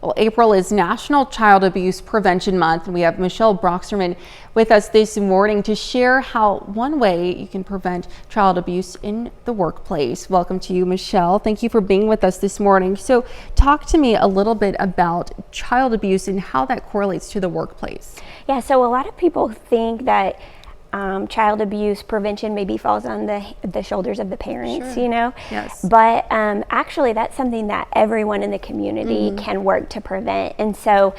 Well, April is National Child Abuse Prevention Month, and we have Michelle Broxterman with us this morning to share how one way you can prevent child abuse in the workplace. Welcome to you, Michelle. Thank you for being with us this morning. So talk to me a little bit about child abuse and how that correlates to the workplace. Yeah, so a lot of people think that child abuse prevention maybe falls on the shoulders of the parents, Sure. you know? Yes. But actually that's something that everyone in the community can work to prevent. And so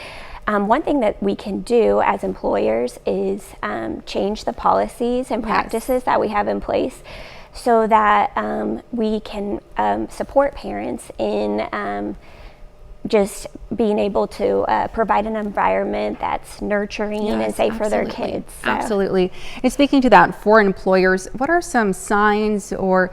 one thing that we can do as employers is change the policies and practices that we have in place so that we can support parents in just being able to provide an environment that's nurturing and safe for their kids. So. Absolutely. And speaking to that, for employers, what are some signs or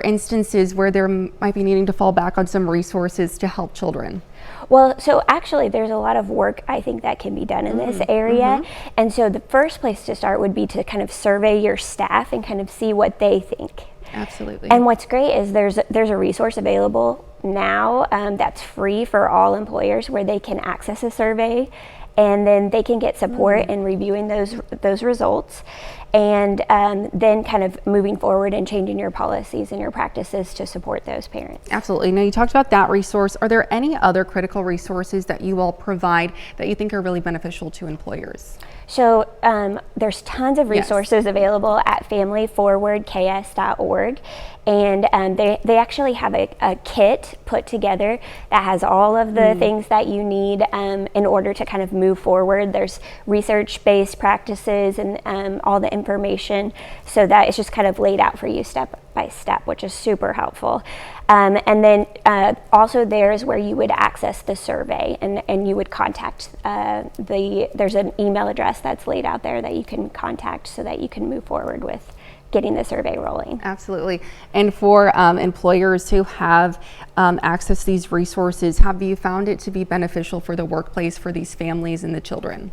instances where there might be needing to fall back on some resources to help children? Well, so actually there's a lot of work I think that can be done in this area. And so the first place to start would be to kind of survey your staff and kind of see what they think. Absolutely. And what's great is there's a resource available now that's free for all employers where they can access a survey and then they can get support in reviewing those results and then kind of moving forward and changing your policies and your practices to support those parents. Absolutely. Now you talked about that resource. Are there any other critical resources that you all provide that you think are really beneficial to employers? So there's tons of resources available at familyforwardks.org, and they actually have a kit put together that has all of the things that you need in order to kind of move forward. There's research-based practices and all the information so that it's just kind of laid out for you step by step, which is super helpful. And then also there's where you would access the survey and you would contact there's an email address that's laid out there that you can contact so that you can move forward with getting the survey rolling. Absolutely. And for employers who have access to these resources, have you found it to be beneficial for the workplace for these families and the children?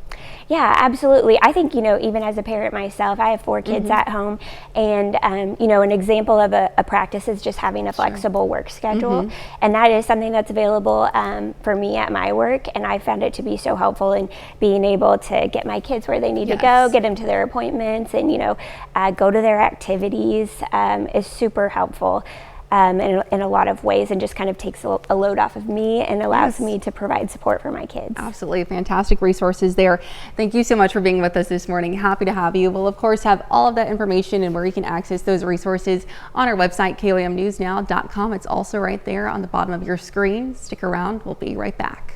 Yeah, absolutely. I think, you know, even as a parent myself, I have 4 kids at home, and you know, an example of a practice is just having a flexible work schedule, and that is something that's available for me at my work, and I found it to be so helpful in being able to get my kids where they need to go, get them to their appointments, and you know, go to their activities is super helpful. In a lot of ways, and just kind of takes a load off of me and allows me to provide support for my kids. Absolutely. Fantastic resources there. Thank you so much for being with us this morning. Happy to have you. We'll of course have all of that information and where you can access those resources on our website, KOAMnewsnow.com. It's also right there on the bottom of your screen. Stick around. We'll be right back.